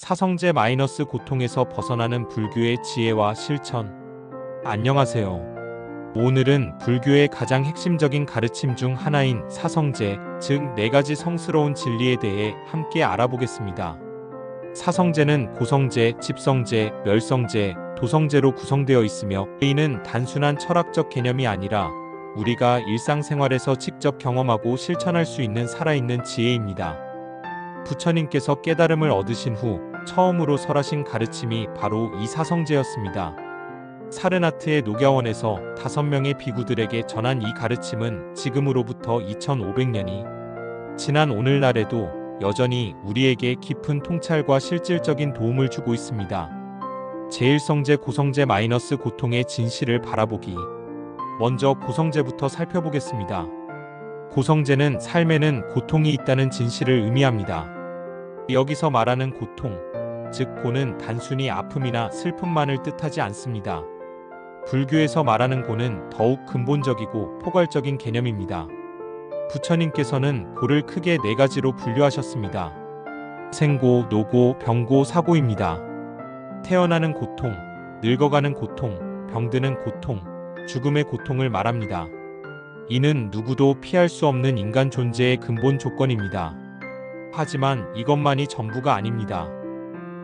사성제 마이너스 고통에서 벗어나는 불교의 지혜와 실천. 안녕하세요. 오늘은 불교의 가장 핵심적인 가르침 중 하나인 사성제, 즉 네 가지 성스러운 진리에 대해 함께 알아보겠습니다. 사성제는 고성제, 집성제, 멸성제, 도성제로 구성되어 있으며 이는 단순한 철학적 개념이 아니라 우리가 일상생활에서 직접 경험하고 실천할 수 있는 살아있는 지혜입니다. 부처님께서 깨달음을 얻으신 후 처음으로 설하신 가르침이 바로 이 사성제였습니다. 사르나트의 녹야원에서 5명의 비구들에게 전한 이 가르침은 지금으로부터 2500년이 지난 오늘날에도 여전히 우리에게 깊은 통찰과 실질적인 도움을 주고 있습니다. 제1성제 고성제 마이너스 고통의 진실을 바라보기. 먼저 고성제부터 살펴보겠습니다. 고성제는 삶에는 고통이 있다는 진실을 의미합니다. 여기서 말하는 고통, 즉 고는 단순히 아픔이나 슬픔만을 뜻하지 않습니다. 불교에서 말하는 고는 더욱 근본적이고 포괄적인 개념입니다. 부처님께서는 고를 크게 4가지로 분류하셨습니다. 생고, 노고, 병고, 사고입니다. 태어나는 고통, 늙어가는 고통, 병드는 고통, 죽음의 고통을 말합니다. 이는 누구도 피할 수 없는 인간 존재의 근본 조건입니다. 하지만 이것만이 전부가 아닙니다.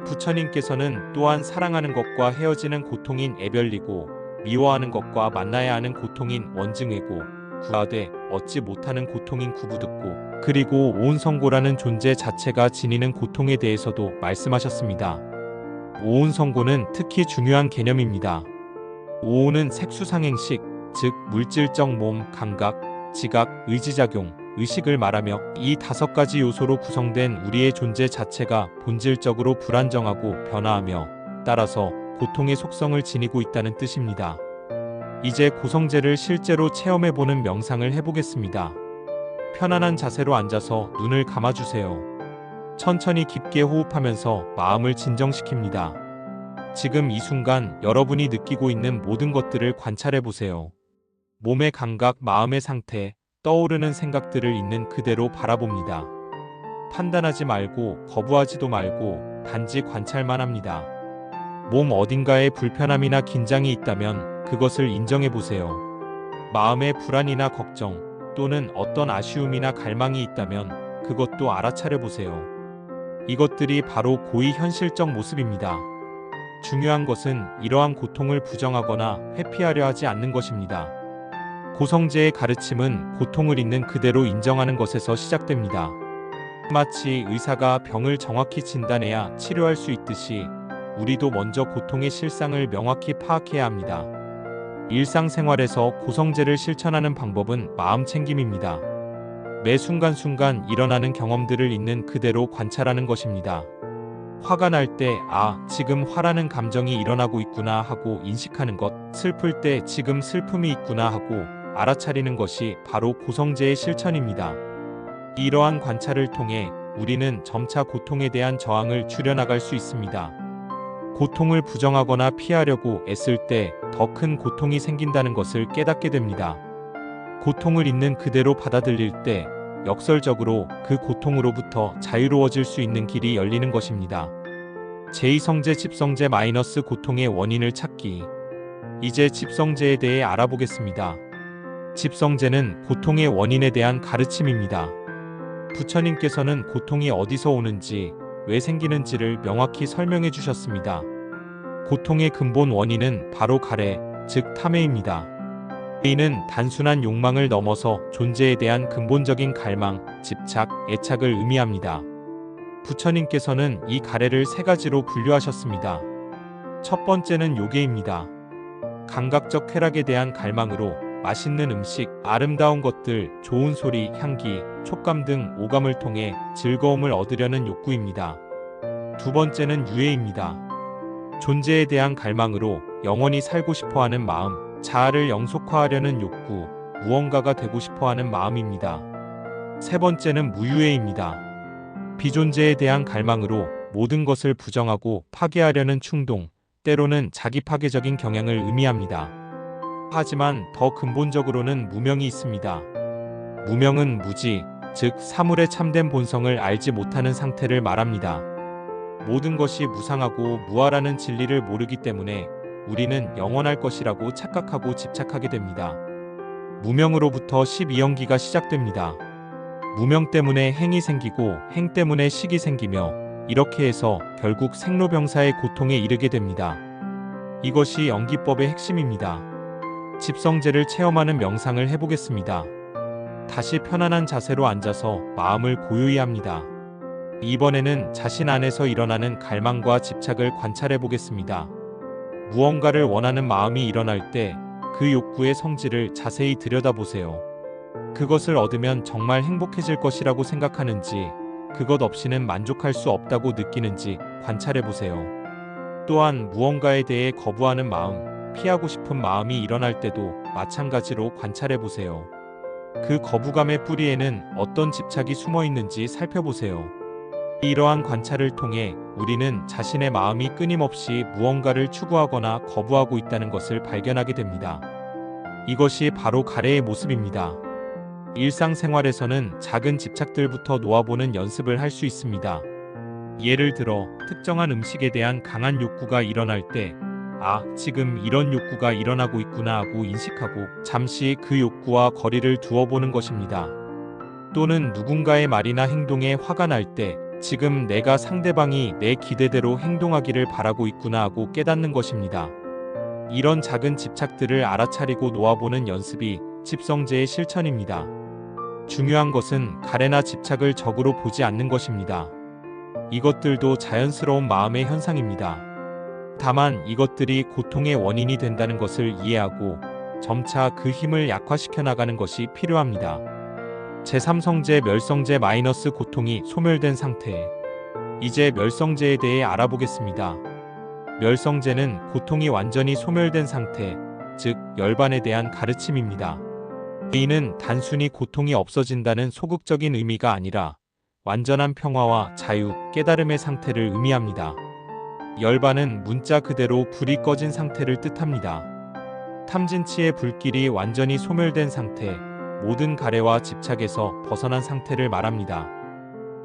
부처님께서는 또한 사랑하는 것과 헤어지는 고통인 애별리고, 미워하는 것과 만나야 하는 고통인 원증외고, 구하되 얻지 못하는 고통인 구부듣고, 그리고 오온성고라는 존재 자체가 지니는 고통에 대해서도 말씀하셨습니다. 오온성고는 특히 중요한 개념입니다. 오온은 색수상행식, 즉 물질적 몸, 감각, 지각, 의지작용, 의식을 말하며 이 5가지 요소로 구성된 우리의 존재 자체가 본질적으로 불안정하고 변화하며 따라서 고통의 속성을 지니고 있다는 뜻입니다. 이제 고성제를 실제로 체험해보는 명상을 해보겠습니다. 편안한 자세로 앉아서 눈을 감아주세요. 천천히 깊게 호흡하면서 마음을 진정시킵니다. 지금 이 순간 여러분이 느끼고 있는 모든 것들을 관찰해보세요. 몸의 감각, 마음의 상태, 떠오르는 생각들을 있는 그대로 바라봅니다. 판단하지 말고 거부하지도 말고 단지 관찰만 합니다. 몸 어딘가에 불편함이나 긴장이 있다면 그것을 인정해보세요. 마음에 불안이나 걱정 또는 어떤 아쉬움이나 갈망이 있다면 그것도 알아차려보세요. 이것들이 바로 고의 현실적 모습입니다. 중요한 것은 이러한 고통을 부정하거나 회피하려 하지 않는 것입니다. 고성제의 가르침은 고통을 있는 그대로 인정하는 것에서 시작됩니다. 마치 의사가 병을 정확히 진단해야 치료할 수 있듯이 우리도 먼저 고통의 실상을 명확히 파악해야 합니다. 일상생활에서 고성제를 실천하는 방법은 마음챙김입니다. 매 순간순간 일어나는 경험들을 있는 그대로 관찰하는 것입니다. 화가 날 때, 지금 화라는 감정이 일어나고 있구나 하고 인식하는 것, 슬플 때 지금 슬픔이 있구나 하고 알아차리는 것이 바로 고성제의 실천입니다. 이러한 관찰을 통해 우리는 점차 고통에 대한 저항을 줄여나갈 수 있습니다. 고통을 부정하거나 피하려고 애쓸 때 더 큰 고통이 생긴다는 것을 깨닫게 됩니다. 고통을 있는 그대로 받아들일 때 역설적으로 그 고통으로부터 자유로워질 수 있는 길이 열리는 것입니다. 제2성제 집성제 마이너스 고통의 원인을 찾기. 이제 집성제에 대해 알아보겠습니다. 집성제는 고통의 원인에 대한 가르침입니다. 부처님께서는 고통이 어디서 오는지, 왜 생기는지를 명확히 설명해 주셨습니다. 고통의 근본 원인은 바로 가래, 즉 탐해입니다. 이는 단순한 욕망을 넘어서 존재에 대한 근본적인 갈망, 집착, 애착을 의미합니다. 부처님께서는 이 가래를 3가지로 분류하셨습니다. 첫 번째는 요괴입니다. 감각적 쾌락에 대한 갈망으로 맛있는 음식, 아름다운 것들, 좋은 소리, 향기, 촉감 등 오감을 통해 즐거움을 얻으려는 욕구입니다. 두 번째는 유해입니다. 존재에 대한 갈망으로 영원히 살고 싶어하는 마음, 자아를 영속화하려는 욕구, 무언가가 되고 싶어하는 마음입니다. 세 번째는 무유해입니다. 비존재에 대한 갈망으로 모든 것을 부정하고 파괴하려는 충동, 때로는 자기 파괴적인 경향을 의미합니다. 하지만 더 근본적으로는 무명이 있습니다. 무명은 무지, 즉 사물의 참된 본성을 알지 못하는 상태를 말합니다. 모든 것이 무상하고 무아라는 진리를 모르기 때문에 우리는 영원할 것이라고 착각하고 집착하게 됩니다. 무명으로부터 12연기가 시작됩니다. 무명 때문에 행이 생기고 행 때문에 식이 생기며 이렇게 해서 결국 생로병사의 고통에 이르게 됩니다. 이것이 연기법의 핵심입니다. 집성제를 체험하는 명상을 해보겠습니다. 다시 편안한 자세로 앉아서 마음을 고요히 합니다. 이번에는 자신 안에서 일어나는 갈망과 집착을 관찰해 보겠습니다. 무언가를 원하는 마음이 일어날 때 그 욕구의 성질을 자세히 들여다보세요. 그것을 얻으면 정말 행복해질 것이라고 생각하는지, 그것 없이는 만족할 수 없다고 느끼는지 관찰해 보세요. 또한 무언가에 대해 거부하는 마음, 피하고 싶은 마음이 일어날 때도 마찬가지로 관찰해 보세요. 그 거부감의 뿌리에는 어떤 집착이 숨어 있는지 살펴보세요. 이러한 관찰을 통해 우리는 자신의 마음이 끊임없이 무언가를 추구하거나 거부하고 있다는 것을 발견하게 됩니다. 이것이 바로 가래의 모습입니다. 일상생활에서는 작은 집착들부터 놓아보는 연습을 할 수 있습니다. 예를 들어 특정한 음식에 대한 강한 욕구가 일어날 때 지금 이런 욕구가 일어나고 있구나 하고 인식하고 잠시 그 욕구와 거리를 두어보는 것입니다. 또는 누군가의 말이나 행동에 화가 날 때 지금 내가 상대방이 내 기대대로 행동하기를 바라고 있구나 하고 깨닫는 것입니다. 이런 작은 집착들을 알아차리고 놓아보는 연습이 집성제의 실천입니다. 중요한 것은 가래나 집착을 적으로 보지 않는 것입니다. 이것들도 자연스러운 마음의 현상입니다. 다만 이것들이 고통의 원인이 된다는 것을 이해하고 점차 그 힘을 약화시켜 나가는 것이 필요합니다. 제3성제 멸성제 마이너스 고통이 소멸된 상태. 이제 멸성제에 대해 알아보겠습니다. 멸성제는 고통이 완전히 소멸된 상태, 즉 열반에 대한 가르침입니다. 이는 단순히 고통이 없어진다는 소극적인 의미가 아니라 완전한 평화와 자유, 깨달음의 상태를 의미합니다. 열반은 문자 그대로 불이 꺼진 상태를 뜻합니다. 탐진치의 불길이 완전히 소멸된 상태, 모든 가래와 집착에서 벗어난 상태를 말합니다.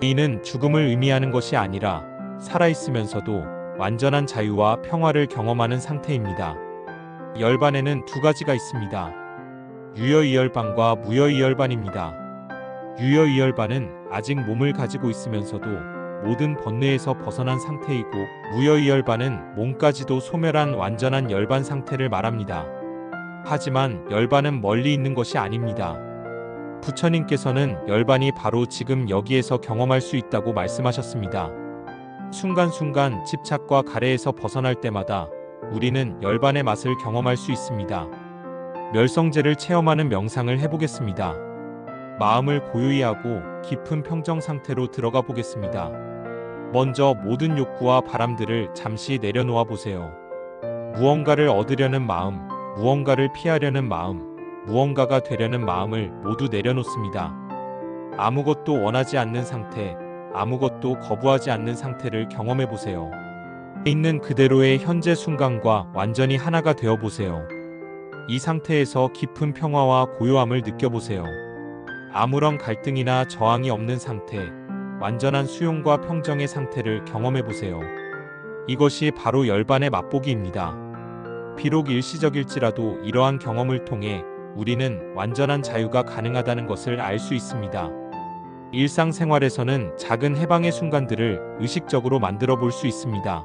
이는 죽음을 의미하는 것이 아니라 살아있으면서도 완전한 자유와 평화를 경험하는 상태입니다. 열반에는 두 가지가 있습니다. 유여이열반과 무여이열반입니다. 유여이열반은 아직 몸을 가지고 있으면서도 모든 번뇌에서 벗어난 상태이고, 무여이열반은 몸까지도 소멸한 완전한 열반 상태를 말합니다. 하지만 열반은 멀리 있는 것이 아닙니다. 부처님께서는 열반이 바로 지금 여기에서 경험할 수 있다고 말씀하셨습니다. 순간순간 집착과 가래에서 벗어날 때마다 우리는 열반의 맛을 경험할 수 있습니다. 멸성제를 체험하는 명상을 해보겠습니다. 마음을 고요히 하고 깊은 평정 상태로 들어가 보겠습니다. 먼저 모든 욕구와 바람들을 잠시 내려놓아 보세요. 무언가를 얻으려는 마음, 무언가를 피하려는 마음, 무언가가 되려는 마음을 모두 내려놓습니다. 아무것도 원하지 않는 상태, 아무것도 거부하지 않는 상태를 경험해 보세요. 있는 그대로의 현재 순간과 완전히 하나가 되어 보세요. 이 상태에서 깊은 평화와 고요함을 느껴보세요. 아무런 갈등이나 저항이 없는 상태, 완전한 수용과 평정의 상태를 경험해 보세요. 이것이 바로 열반의 맛보기입니다. 비록 일시적일지라도 이러한 경험을 통해 우리는 완전한 자유가 가능하다는 것을 알 수 있습니다. 일상생활에서는 작은 해방의 순간들을 의식적으로 만들어 볼 수 있습니다.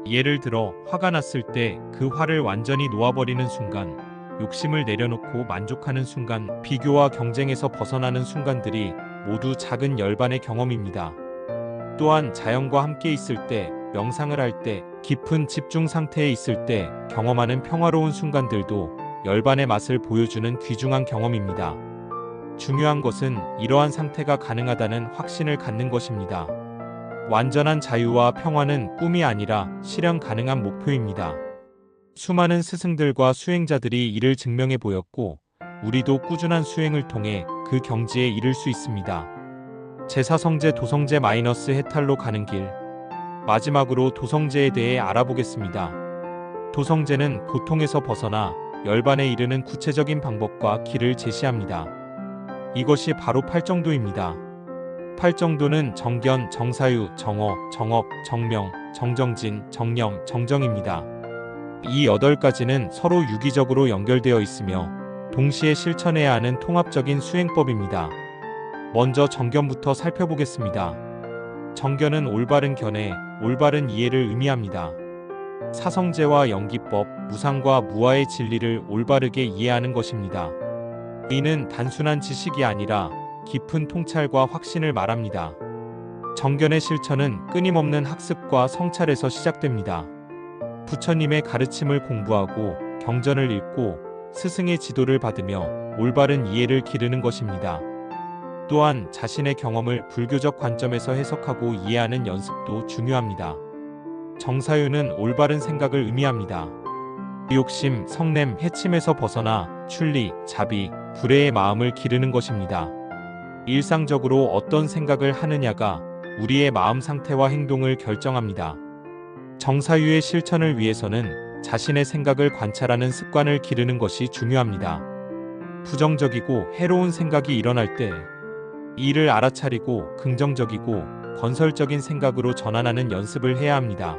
예를 들어 화가 났을 때 그 화를 완전히 놓아버리는 순간, 욕심을 내려놓고 만족하는 순간, 비교와 경쟁에서 벗어나는 순간들이 모두 작은 열반의 경험입니다. 또한 자연과 함께 있을 때, 명상을 할 때, 깊은 집중 상태에 있을 때 경험하는 평화로운 순간들도 열반의 맛을 보여주는 귀중한 경험입니다. 중요한 것은 이러한 상태가 가능하다는 확신을 갖는 것입니다. 완전한 자유와 평화는 꿈이 아니라 실현 가능한 목표입니다. 수많은 스승들과 수행자들이 이를 증명해 보였고, 우리도 꾸준한 수행을 통해 그 경지에 이를 수 있습니다. 제4성제 도성제 마이너스 해탈로 가는 길. 마지막으로 도성제에 대해 알아보겠습니다. 도성제는 고통에서 벗어나 열반에 이르는 구체적인 방법과 길을 제시합니다. 이것이 바로 팔정도입니다. 팔정도는 정견, 정사유, 정어, 정업, 정명, 정정진, 정념, 정정입니다. 이 8가지는 서로 유기적으로 연결되어 있으며 동시에 실천해야 하는 통합적인 수행법입니다. 먼저 정견부터 살펴보겠습니다. 정견은 올바른 견해, 올바른 이해를 의미합니다. 사성제와 연기법, 무상과 무아의 진리를 올바르게 이해하는 것입니다. 이는 단순한 지식이 아니라 깊은 통찰과 확신을 말합니다. 정견의 실천은 끊임없는 학습과 성찰에서 시작됩니다. 부처님의 가르침을 공부하고 경전을 읽고 스승의 지도를 받으며 올바른 이해를 기르는 것입니다. 또한 자신의 경험을 불교적 관점에서 해석하고 이해하는 연습도 중요합니다. 정사유는 올바른 생각을 의미합니다. 욕심, 성냄, 해침에서 벗어나 출리, 자비, 불애의 마음을 기르는 것입니다. 일상적으로 어떤 생각을 하느냐가 우리의 마음 상태와 행동을 결정합니다. 정사유의 실천을 위해서는 자신의 생각을 관찰하는 습관을 기르는 것이 중요합니다. 부정적이고 해로운 생각이 일어날 때 이를 알아차리고 긍정적이고 건설적인 생각으로 전환하는 연습을 해야 합니다.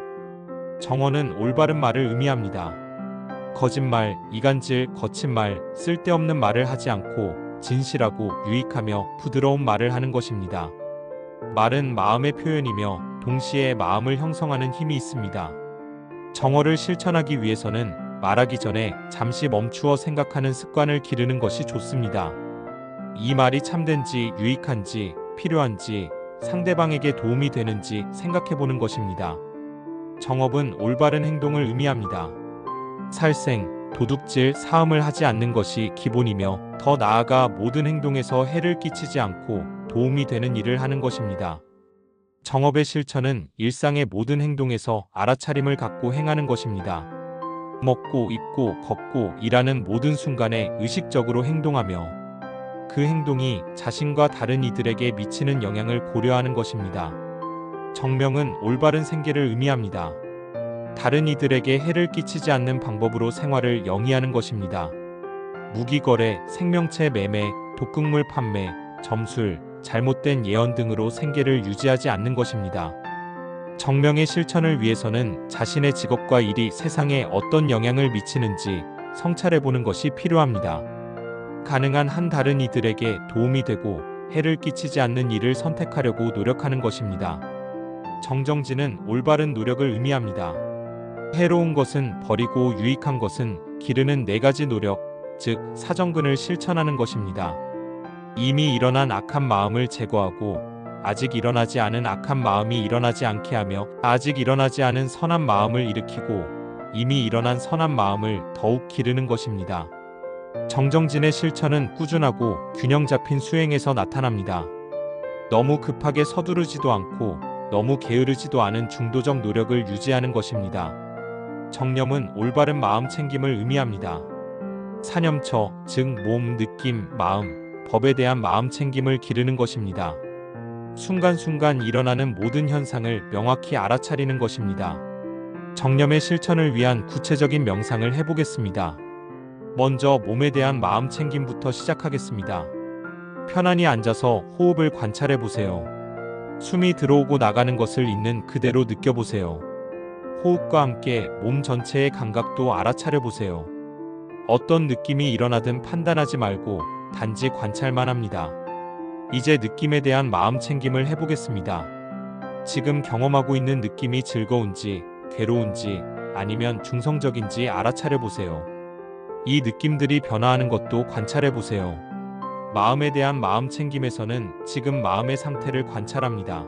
정어는 올바른 말을 의미합니다. 거짓말, 이간질, 거친 말, 쓸데없는 말을 하지 않고 진실하고 유익하며 부드러운 말을 하는 것입니다. 말은 마음의 표현이며 동시에 마음을 형성하는 힘이 있습니다. 정어를 실천하기 위해서는 말하기 전에 잠시 멈추어 생각하는 습관을 기르는 것이 좋습니다. 이 말이 참된지, 유익한지, 필요한지, 상대방에게 도움이 되는지 생각해보는 것입니다. 정업은 올바른 행동을 의미합니다. 살생, 도둑질, 사음을 하지 않는 것이 기본이며 더 나아가 모든 행동에서 해를 끼치지 않고 도움이 되는 일을 하는 것입니다. 정업의 실천은 일상의 모든 행동에서 알아차림을 갖고 행하는 것입니다. 먹고, 입고, 걷고, 일하는 모든 순간에 의식적으로 행동하며 그 행동이 자신과 다른 이들에게 미치는 영향을 고려하는 것입니다. 정명은 올바른 생계를 의미합니다. 다른 이들에게 해를 끼치지 않는 방법으로 생활을 영위하는 것입니다. 무기거래, 생명체 매매, 독극물 판매, 점술, 잘못된 예언 등으로 생계를 유지하지 않는 것입니다. 정명의 실천을 위해서는 자신의 직업과 일이 세상에 어떤 영향을 미치는지 성찰해보는 것이 필요합니다. 가능한 한 다른 이들에게 도움이 되고 해를 끼치지 않는 일을 선택하려고 노력하는 것입니다. 정정진은 올바른 노력을 의미합니다. 해로운 것은 버리고 유익한 것은 기르는 4가지 노력, 즉 사정근을 실천하는 것입니다. 이미 일어난 악한 마음을 제거하고 아직 일어나지 않은 악한 마음이 일어나지 않게 하며 아직 일어나지 않은 선한 마음을 일으키고 이미 일어난 선한 마음을 더욱 기르는 것입니다. 정정진의 실천은 꾸준하고 균형 잡힌 수행에서 나타납니다. 너무 급하게 서두르지도 않고 너무 게으르지도 않은 중도적 노력을 유지하는 것입니다. 정념은 올바른 마음 챙김을 의미합니다. 사념처, 즉 몸, 느낌, 마음, 법에 대한 마음 챙김을 기르는 것입니다. 순간순간 일어나는 모든 현상을 명확히 알아차리는 것입니다. 정념의 실천을 위한 구체적인 명상을 해보겠습니다. 먼저 몸에 대한 마음 챙김부터 시작하겠습니다. 편안히 앉아서 호흡을 관찰해 보세요. 숨이 들어오고 나가는 것을 있는 그대로 느껴보세요. 호흡과 함께 몸 전체의 감각도 알아차려 보세요. 어떤 느낌이 일어나든 판단하지 말고 단지 관찰만 합니다. 이제 느낌에 대한 마음 챙김을 해보겠습니다. 지금 경험하고 있는 느낌이 즐거운지, 괴로운지, 아니면 중성적인지 알아차려 보세요. 이 느낌들이 변화하는 것도 관찰해 보세요. 마음에 대한 마음 챙김에서는 지금 마음의 상태를 관찰합니다.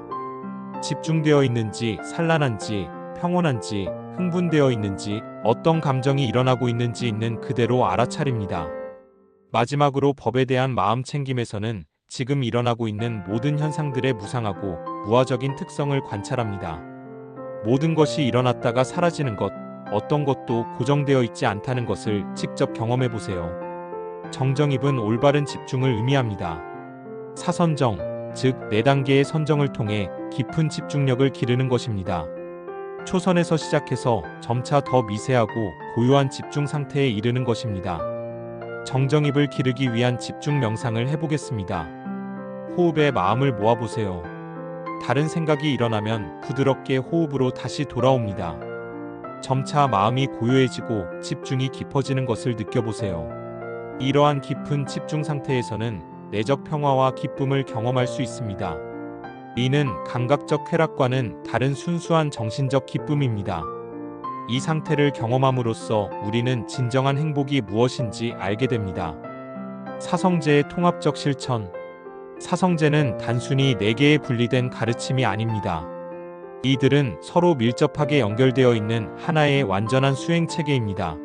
집중되어 있는지, 산란한지, 평온한지, 흥분되어 있는지, 어떤 감정이 일어나고 있는지 있는 그대로 알아차립니다. 마지막으로 법에 대한 마음 챙김에서는 지금 일어나고 있는 모든 현상들의 무상하고 무아적인 특성을 관찰합니다. 모든 것이 일어났다가 사라지는 것, 어떤 것도 고정되어 있지 않다는 것을 직접 경험해 보세요. 정정입은 올바른 집중을 의미합니다. 사선정, 즉 4단계의 선정을 통해 깊은 집중력을 기르는 것입니다. 초선에서 시작해서 점차 더 미세하고 고요한 집중 상태에 이르는 것입니다. 정정입을 기르기 위한 집중 명상을 해보겠습니다. 호흡에 마음을 모아보세요. 다른 생각이 일어나면 부드럽게 호흡으로 다시 돌아옵니다. 점차 마음이 고요해지고 집중이 깊어지는 것을 느껴보세요. 이러한 깊은 집중 상태에서는 내적 평화와 기쁨을 경험할 수 있습니다. 이는 감각적 쾌락과는 다른 순수한 정신적 기쁨입니다. 이 상태를 경험함으로써 우리는 진정한 행복이 무엇인지 알게 됩니다. 사성제의 통합적 실천. 사성제는 단순히 4개의 분리된 가르침이 아닙니다. 이들은 서로 밀접하게 연결되어 있는 하나의 완전한 수행 체계입니다.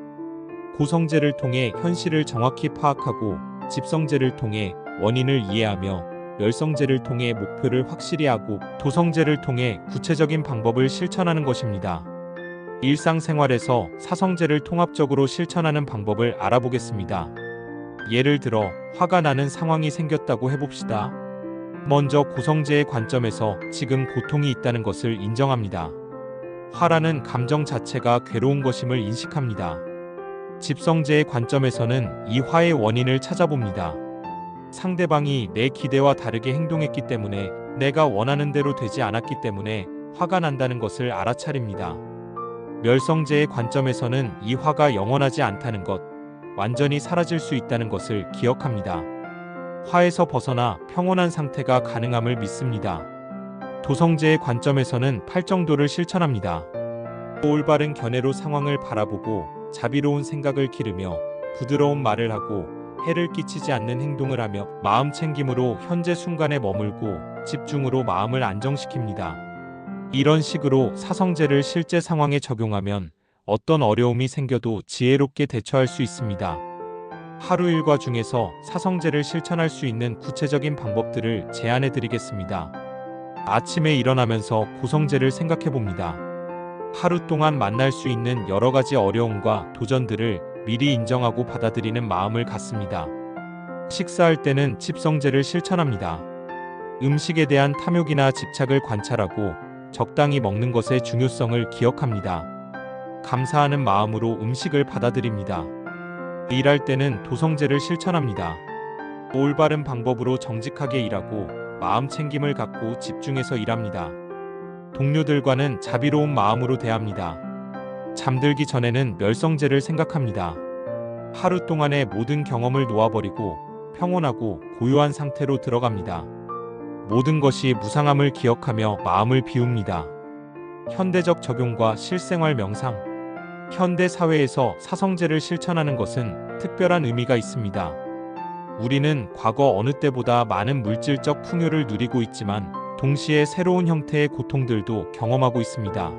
고성제를 통해 현실을 정확히 파악하고, 집성제를 통해 원인을 이해하며, 멸성제를 통해 목표를 확실히 하고, 도성제를 통해 구체적인 방법을 실천하는 것입니다. 일상생활에서 사성제를 통합적으로 실천하는 방법을 알아보겠습니다. 예를 들어 화가 나는 상황이 생겼다고 해봅시다. 먼저 고성제의 관점에서 지금 고통이 있다는 것을 인정합니다. 화라는 감정 자체가 괴로운 것임을 인식합니다. 집성제의 관점에서는 이 화의 원인을 찾아봅니다. 상대방이 내 기대와 다르게 행동했기 때문에, 내가 원하는 대로 되지 않았기 때문에 화가 난다는 것을 알아차립니다. 멸성제의 관점에서는 이 화가 영원하지 않다는 것, 완전히 사라질 수 있다는 것을 기억합니다. 화에서 벗어나 평온한 상태가 가능함을 믿습니다. 도성제의 관점에서는 팔정도를 실천합니다. 올바른 견해로 상황을 바라보고 자비로운 생각을 기르며 부드러운 말을 하고 해를 끼치지 않는 행동을 하며 마음 챙김으로 현재 순간에 머물고 집중으로 마음을 안정시킵니다. 이런 식으로 사성제를 실제 상황에 적용하면 어떤 어려움이 생겨도 지혜롭게 대처할 수 있습니다. 하루 일과 중에서 사성제를 실천할 수 있는 구체적인 방법들을 제안해 드리겠습니다. 아침에 일어나면서 고성제를 생각해 봅니다. 하루 동안 만날 수 있는 여러 가지 어려움과 도전들을 미리 인정하고 받아들이는 마음을 갖습니다. 식사할 때는 집성제를 실천합니다. 음식에 대한 탐욕이나 집착을 관찰하고 적당히 먹는 것의 중요성을 기억합니다. 감사하는 마음으로 음식을 받아들입니다. 일할 때는 도성제를 실천합니다. 올바른 방법으로 정직하게 일하고 마음 챙김을 갖고 집중해서 일합니다. 동료들과는 자비로운 마음으로 대합니다. 잠들기 전에는 멸성제를 생각합니다. 하루 동안의 모든 경험을 놓아버리고 평온하고 고요한 상태로 들어갑니다. 모든 것이 무상함을 기억하며 마음을 비웁니다. 현대적 적용과 실생활 명상. 현대 사회에서 사성제를 실천하는 것은 특별한 의미가 있습니다. 우리는 과거 어느 때보다 많은 물질적 풍요를 누리고 있지만 동시에 새로운 형태의 고통들도 경험하고 있습니다.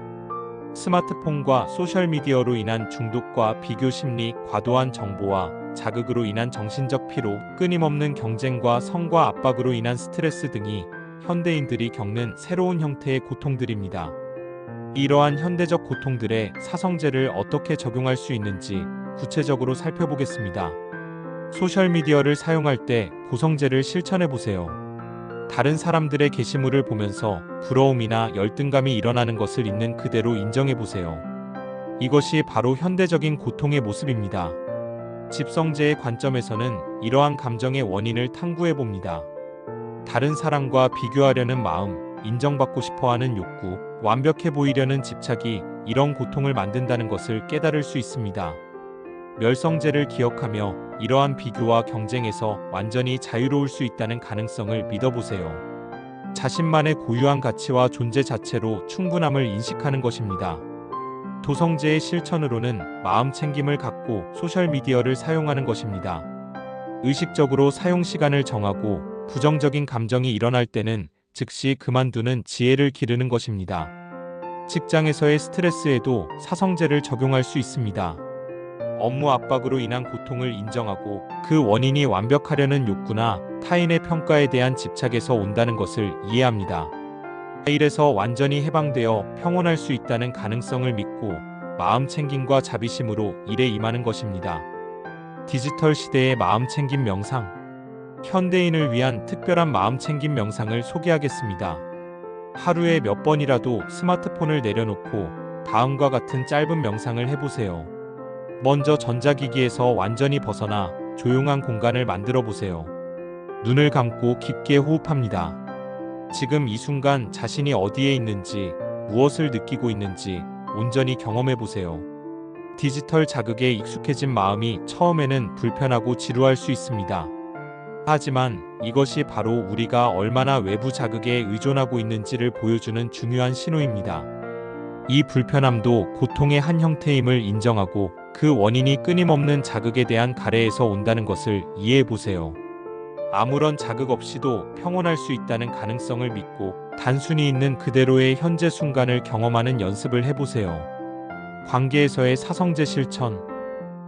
스마트폰과 소셜미디어로 인한 중독과 비교 심리, 과도한 정보와 자극으로 인한 정신적 피로, 끊임없는 경쟁과 성과 압박으로 인한 스트레스 등이 현대인들이 겪는 새로운 형태의 고통들입니다. 이러한 현대적 고통들에 사성제를 어떻게 적용할 수 있는지 구체적으로 살펴보겠습니다. 소셜미디어를 사용할 때 고성제를 실천해보세요. 다른 사람들의 게시물을 보면서 부러움이나 열등감이 일어나는 것을 있는 그대로 인정해보세요. 이것이 바로 현대적인 고통의 모습입니다. 집성제의 관점에서는 이러한 감정의 원인을 탐구해봅니다. 다른 사람과 비교하려는 마음, 인정받고 싶어하는 욕구, 완벽해 보이려는 집착이 이런 고통을 만든다는 것을 깨달을 수 있습니다. 멸성제를 기억하며 이러한 비교와 경쟁에서 완전히 자유로울 수 있다는 가능성을 믿어보세요. 자신만의 고유한 가치와 존재 자체로 충분함을 인식하는 것입니다. 도성제의 실천으로는 마음 챙김을 갖고 소셜미디어를 사용하는 것입니다. 의식적으로 사용 시간을 정하고 부정적인 감정이 일어날 때는 즉시 그만두는 지혜를 기르는 것입니다. 직장에서의 스트레스에도 사성제를 적용할 수 있습니다. 업무 압박으로 인한 고통을 인정하고 그 원인이 완벽하려는 욕구나 타인의 평가에 대한 집착에서 온다는 것을 이해합니다. 일에서 완전히 해방되어 평온할 수 있다는 가능성을 믿고 마음 챙김과 자비심으로 일에 임하는 것입니다. 디지털 시대의 마음 챙김 명상. 현대인을 위한 특별한 마음 챙김 명상을 소개하겠습니다. 하루에 몇 번이라도 스마트폰을 내려놓고 다음과 같은 짧은 명상을 해보세요. 먼저 전자기기에서 완전히 벗어나 조용한 공간을 만들어 보세요. 눈을 감고 깊게 호흡합니다. 지금 이 순간 자신이 어디에 있는지, 무엇을 느끼고 있는지 온전히 경험해 보세요. 디지털 자극에 익숙해진 마음이 처음에는 불편하고 지루할 수 있습니다. 하지만 이것이 바로 우리가 얼마나 외부 자극에 의존하고 있는지를 보여주는 중요한 신호입니다. 이 불편함도 고통의 한 형태임을 인정하고 그 원인이 끊임없는 자극에 대한 가래에서 온다는 것을 이해해 보세요. 아무런 자극 없이도 평온할 수 있다는 가능성을 믿고 단순히 있는 그대로의 현재 순간을 경험하는 연습을 해보세요. 관계에서의 사성제 실천.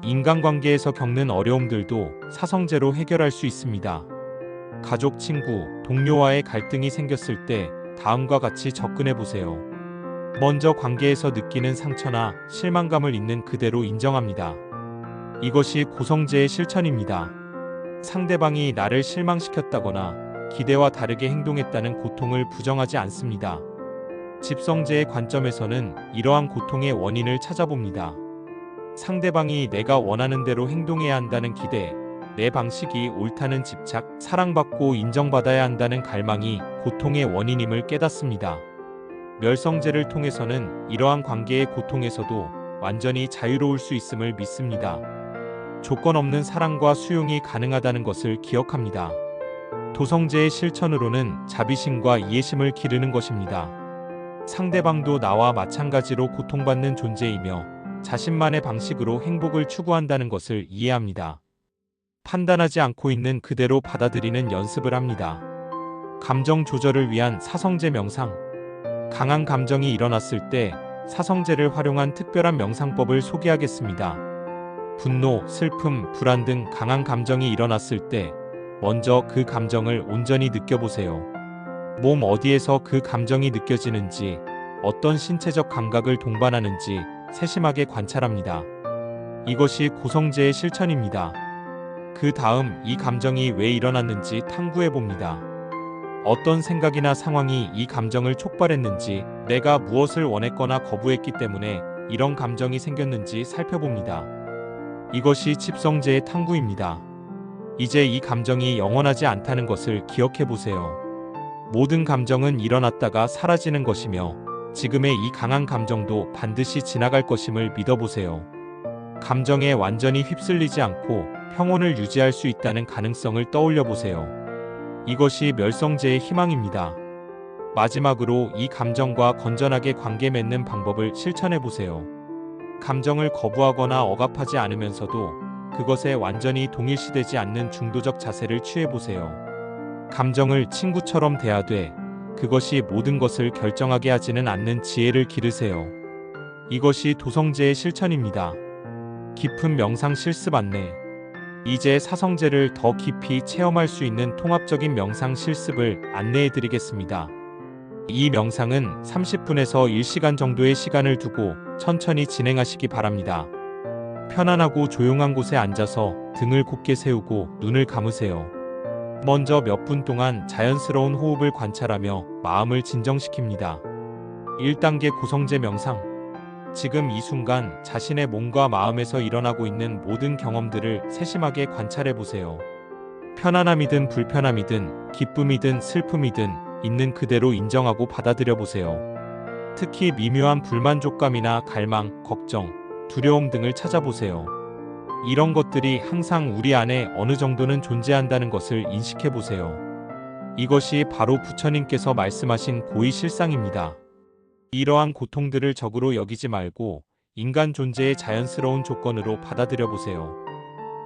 인간관계에서 겪는 어려움들도 사성제로 해결할 수 있습니다. 가족, 친구, 동료와의 갈등이 생겼을 때 다음과 같이 접근해 보세요. 먼저 관계에서 느끼는 상처나 실망감을 있는 그대로 인정합니다. 이것이 고성제의 실천입니다. 상대방이 나를 실망시켰다거나 기대와 다르게 행동했다는 고통을 부정하지 않습니다. 집성제의 관점에서는 이러한 고통의 원인을 찾아봅니다. 상대방이 내가 원하는 대로 행동해야 한다는 기대, 내 방식이 옳다는 집착, 사랑받고 인정받아야 한다는 갈망이 고통의 원인임을 깨닫습니다. 멸성제를 통해서는 이러한 관계의 고통에서도 완전히 자유로울 수 있음을 믿습니다. 조건 없는 사랑과 수용이 가능하다는 것을 기억합니다. 도성제의 실천으로는 자비심과 이해심을 기르는 것입니다. 상대방도 나와 마찬가지로 고통받는 존재이며 자신만의 방식으로 행복을 추구한다는 것을 이해합니다. 판단하지 않고 있는 그대로 받아들이는 연습을 합니다. 감정 조절을 위한 사성제 명상. 강한 감정이 일어났을 때 사성제를 활용한 특별한 명상법을 소개하겠습니다. 분노, 슬픔, 불안 등 강한 감정이 일어났을 때 먼저 그 감정을 온전히 느껴보세요. 몸 어디에서 그 감정이 느껴지는지, 어떤 신체적 감각을 동반하는지 세심하게 관찰합니다. 이것이 고성제의 실천입니다. 그 다음 이 감정이 왜 일어났는지 탐구해 봅니다. 어떤 생각이나 상황이 이 감정을 촉발했는지, 내가 무엇을 원했거나 거부했기 때문에 이런 감정이 생겼는지 살펴봅니다. 이것이 칩성제의 탐구입니다. 이제 이 감정이 영원하지 않다는 것을 기억해 보세요. 모든 감정은 일어났다가 사라지는 것이며 지금의 이 강한 감정도 반드시 지나갈 것임을 믿어보세요. 감정에 완전히 휩쓸리지 않고 평온을 유지할 수 있다는 가능성을 떠올려 보세요. 이것이 멸성제의 희망입니다. 마지막으로 이 감정과 건전하게 관계 맺는 방법을 실천해 보세요. 감정을 거부하거나 억압하지 않으면서도 그것에 완전히 동일시되지 않는 중도적 자세를 취해 보세요. 감정을 친구처럼 대하되 그것이 모든 것을 결정하게 하지는 않는 지혜를 기르세요. 이것이 도성제의 실천입니다. 깊은 명상 실습 안내. 이제 사성제를 더 깊이 체험할 수 있는 통합적인 명상 실습을 안내해 드리겠습니다. 이 명상은 30분에서 1시간 정도의 시간을 두고 천천히 진행하시기 바랍니다. 편안하고 조용한 곳에 앉아서 등을 곧게 세우고 눈을 감으세요. 먼저 몇 분 동안 자연스러운 호흡을 관찰하며 마음을 진정시킵니다. 1단계 고성제 명상. 지금 이 순간 자신의 몸과 마음에서 일어나고 있는 모든 경험들을 세심하게 관찰해 보세요. 편안함이든 불편함이든 기쁨이든 슬픔이든 있는 그대로 인정하고 받아들여 보세요. 특히 미묘한 불만족감이나 갈망, 걱정, 두려움 등을 찾아보세요. 이런 것들이 항상 우리 안에 어느 정도는 존재한다는 것을 인식해 보세요. 이것이 바로 부처님께서 말씀하신 고의실상입니다. 이러한 고통들을 적으로 여기지 말고 인간 존재의 자연스러운 조건으로 받아들여 보세요.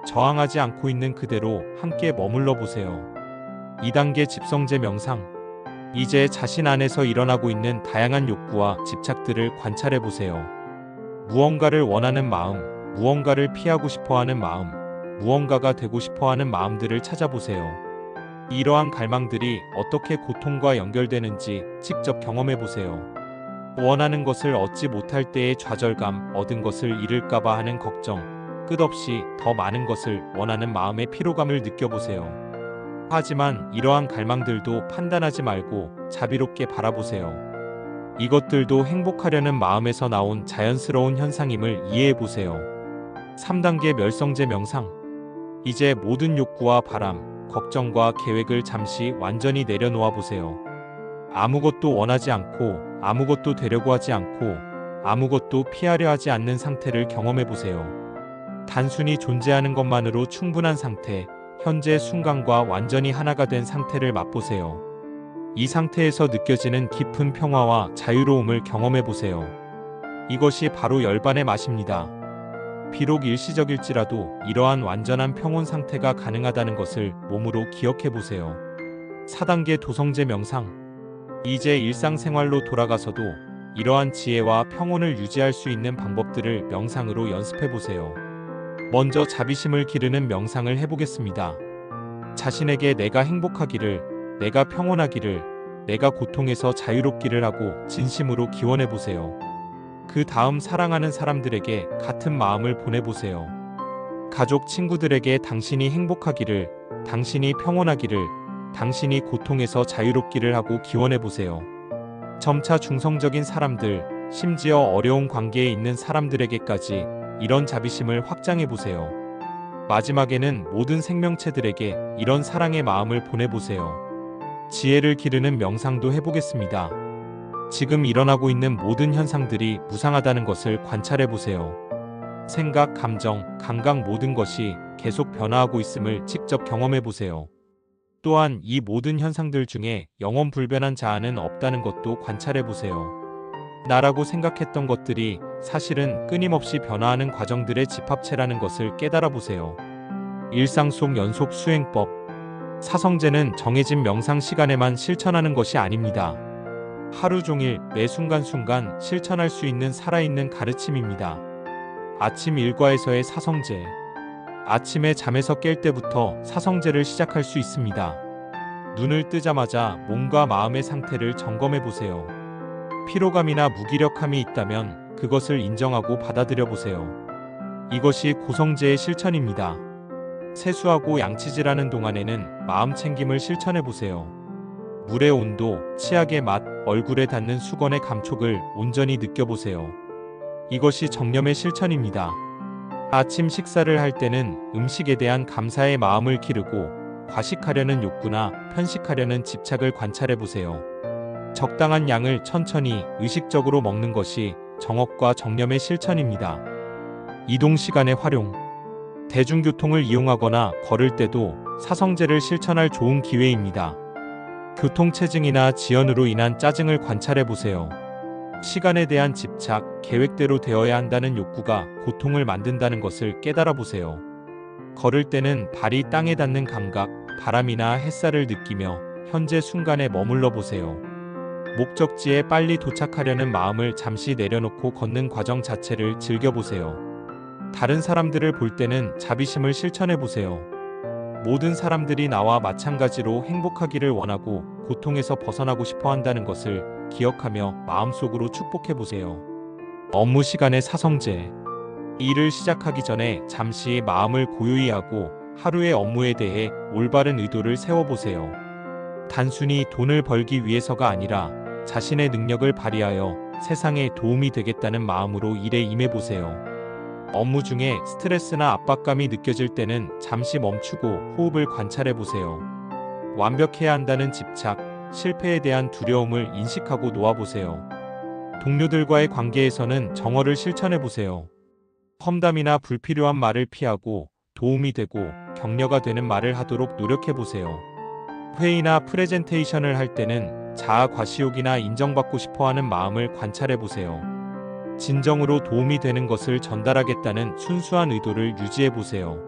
저항하지 않고 있는 그대로 함께 머물러 보세요. 2단계 집성제 명상. 이제 자신 안에서 일어나고 있는 다양한 욕구와 집착들을 관찰해 보세요. 무언가를 원하는 마음, 무언가를 피하고 싶어하는 마음, 무언가가 되고 싶어하는 마음들을 찾아보세요. 이러한 갈망들이 어떻게 고통과 연결되는지 직접 경험해 보세요. 원하는 것을 얻지 못할 때의 좌절감, 얻은 것을 잃을까봐 하는 걱정, 끝없이 더 많은 것을 원하는 마음의 피로감을 느껴보세요. 하지만 이러한 갈망들도 판단하지 말고 자비롭게 바라보세요. 이것들도 행복하려는 마음에서 나온 자연스러운 현상임을 이해해 보세요. 3단계 멸성제 명상. 이제 모든 욕구와 바람, 걱정과 계획을 잠시 완전히 내려놓아 보세요. 아무것도 원하지 않고 아무것도 되려고 하지 않고 아무것도 피하려 하지 않는 상태를 경험해 보세요. 단순히 존재하는 것만으로 충분한 상태, 현재 순간과 완전히 하나가 된 상태를 맛보세요. 이 상태에서 느껴지는 깊은 평화와 자유로움을 경험해 보세요. 이것이 바로 열반의 맛입니다. 비록 일시적일지라도 이러한 완전한 평온 상태가 가능하다는 것을 몸으로 기억해 보세요. 4단계 도성제 명상. 이제 일상생활로 돌아가서도 이러한 지혜와 평온을 유지할 수 있는 방법들을 명상으로 연습해 보세요. 먼저 자비심을 기르는 명상을 해보겠습니다. 자신에게 내가 행복하기를, 내가 평온하기를, 내가 고통에서 자유롭기를 하고 진심으로 기원해 보세요. 그 다음 사랑하는 사람들에게 같은 마음을 보내보세요. 가족, 친구들에게 당신이 행복하기를, 당신이 평온하기를, 당신이 고통에서 자유롭기를 하고 기원해 보세요. 점차 중성적인 사람들, 심지어 어려운 관계에 있는 사람들에게까지 이런 자비심을 확장해 보세요. 마지막에는 모든 생명체들에게 이런 사랑의 마음을 보내보세요. 지혜를 기르는 명상도 해보겠습니다. 지금 일어나고 있는 모든 현상들이 무상하다는 것을 관찰해 보세요. 생각, 감정, 감각 모든 것이 계속 변화하고 있음을 직접 경험해 보세요. 또한 이 모든 현상들 중에 영원 불변한 자아는 없다는 것도 관찰해 보세요. 나라고 생각했던 것들이 사실은 끊임없이 변화하는 과정들의 집합체라는 것을 깨달아 보세요. 일상 속 연속 수행법. 사성제는 정해진 명상 시간에만 실천하는 것이 아닙니다. 하루 종일 매 순간순간 실천할 수 있는 살아있는 가르침입니다. 아침 일과에서의 사성제. 아침에 잠에서 깰 때부터 사성제를 시작할 수 있습니다. 눈을 뜨자마자 몸과 마음의 상태를 점검해 보세요. 피로감이나 무기력함이 있다면 그것을 인정하고 받아들여 보세요. 이것이 고성제의 실천입니다. 세수하고 양치질하는 동안에는 마음 챙김을 실천해 보세요. 물의 온도, 치약의 맛, 얼굴에 닿는 수건의 감촉을 온전히 느껴보세요. 이것이 정념의 실천입니다. 아침 식사를 할 때는 음식에 대한 감사의 마음을 기르고 과식하려는 욕구나 편식하려는 집착을 관찰해 보세요. 적당한 양을 천천히 의식적으로 먹는 것이 정억과 정념의 실천입니다. 이동 시간의 활용. 대중교통을 이용하거나 걸을 때도 사성제를 실천할 좋은 기회입니다. 교통체증이나 지연으로 인한 짜증을 관찰해 보세요. 시간에 대한 집착, 계획대로 되어야 한다는 욕구가 고통을 만든다는 것을 깨달아 보세요. 걸을 때는 발이 땅에 닿는 감각, 바람이나 햇살을 느끼며 현재 순간에 머물러 보세요. 목적지에 빨리 도착하려는 마음을 잠시 내려놓고 걷는 과정 자체를 즐겨보세요. 다른 사람들을 볼 때는 자비심을 실천해 보세요. 모든 사람들이 나와 마찬가지로 행복하기를 원하고 고통에서 벗어나고 싶어 한다는 것을 기억하며 마음속으로 축복해 보세요. 업무 시간의 사성제. 일을 시작하기 전에 잠시 마음을 고요히 하고 하루의 업무에 대해 올바른 의도를 세워보세요. 단순히 돈을 벌기 위해서가 아니라 자신의 능력을 발휘하여 세상에 도움이 되겠다는 마음으로 일에 임해보세요. 업무 중에 스트레스나 압박감이 느껴질 때는 잠시 멈추고 호흡을 관찰해보세요. 완벽해야 한다는 집착, 실패에 대한 두려움을 인식하고 놓아보세요. 동료들과의 관계에서는 정어를 실천해보세요. 험담이나 불필요한 말을 피하고 도움이 되고 격려가 되는 말을 하도록 노력해보세요. 회의나 프레젠테이션을 할 때는 자아 과시욕이나 인정받고 싶어하는 마음을 관찰해보세요. 진정으로 도움이 되는 것을 전달하겠다는 순수한 의도를 유지해보세요.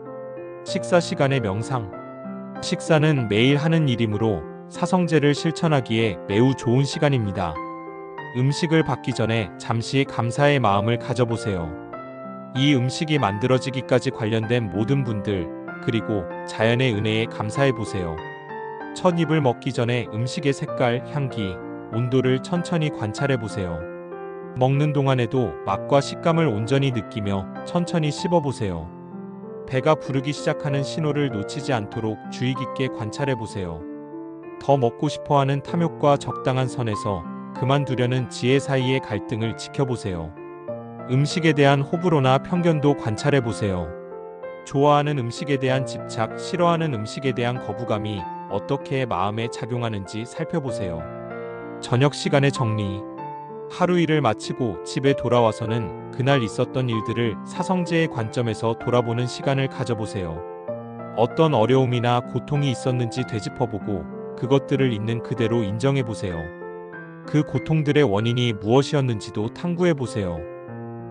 식사 시간의 명상. 식사는 매일 하는 일이므로 사성제를 실천하기에 매우 좋은 시간입니다. 음식을 받기 전에 잠시 감사의 마음을 가져보세요. 이 음식이 만들어지기까지 관련된 모든 분들, 그리고 자연의 은혜에 감사해보세요. 첫 입을 먹기 전에 음식의 색깔, 향기, 온도를 천천히 관찰해보세요. 먹는 동안에도 맛과 식감을 온전히 느끼며 천천히 씹어보세요. 배가 부르기 시작하는 신호를 놓치지 않도록 주의 깊게 관찰해보세요. 더 먹고 싶어하는 탐욕과 적당한 선에서 그만두려는 지혜 사이의 갈등을 지켜보세요. 음식에 대한 호불호나 편견도 관찰해보세요. 좋아하는 음식에 대한 집착, 싫어하는 음식에 대한 거부감이 어떻게 마음에 작용하는지 살펴보세요. 저녁 시간의 정리. 하루 일을 마치고 집에 돌아와서는 그날 있었던 일들을 사성제의 관점에서 돌아보는 시간을 가져보세요. 어떤 어려움이나 고통이 있었는지 되짚어보고 그것들을 있는 그대로 인정해보세요. 그 고통들의 원인이 무엇이었는지도 탐구해보세요.